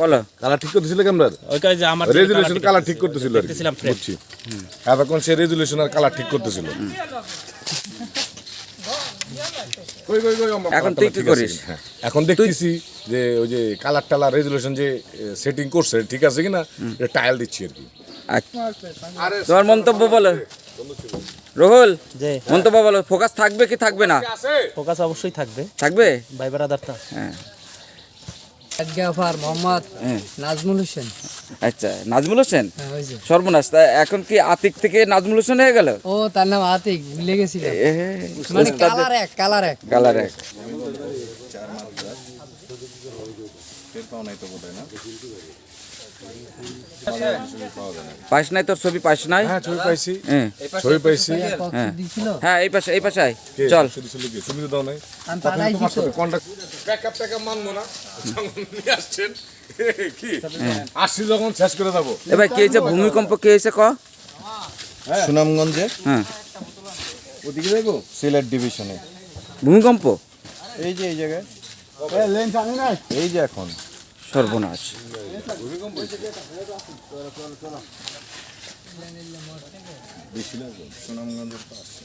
বলো। কালার ঠিক করতেছিল ক্যামেরার ওই কাজ যে আমার রেজুলেশন কালার ঠিক করতেছিল আর কি। দেখতেছিলাম frame। বুঝছি। এতক্ষণ সে রেজুলেশন আর কালার ঠিক করতেছিল। কই কই কই আমার এখন কালারটা তুই কি ঠিক আছে করিস? কিনা? হ্যাঁ, এখন দেখতেছি যে ওই যে কালার টালার রেজুলেশন যে সেটিং করছে ঠিক আছে কিনা টাইল দিচ্ছি আর কি। আচ্ছা, তোমার মন্তব্য বলো রুহুল, যে মন্তব্য বলো, ফোকাস থাকবে কি থাকবে না? ফোকাস অবশ্যই থাকবে থাকবে। ভাই ব্রাদার তো। হ্যাঁ গাফার মোহাম্মদ হ্যাঁ। নাজমুল হোসেন। আচ্ছা, নাজমুল হোসেন। হ্যাঁ, ওই যে। সর্বনাশ, তা এখন কি আতিক থেকে নাজমুল হোসেন হয়ে গেল? ও তার নাম আতিক, ভুলে গেছিল। এ, মানে ওস্তাদের কালার এক কালার এক। পাইস নাই তোর ছবি, পাইস নাই? হ্যাঁ ছবি পাইছি, হ্যাঁ ছবি পাইছি। হ্যাঁ। দিছিল। হ্যাঁ এই পাশে চল। তুমি তো দাও নাই। আমি তখন পাঠাইছি তোমার তো। সাথে কন্টাক্ট ব্যাকআপ মানবো না। যখন নিয়ে আসছেন কি আসছি যখন শেষ করে যাবো। এবার কি হয়েছে, ভূমিকম্প কি হয়েছে ক? সুনামগঞ্জে হ্যাঁ, ওদিকে যাবো সিলেট ডিভিশনে ভূমিকম্প। এই যে এই জায়গায় এই যে এখন সর্বনাশ। সুনামগঞ্জের পাশে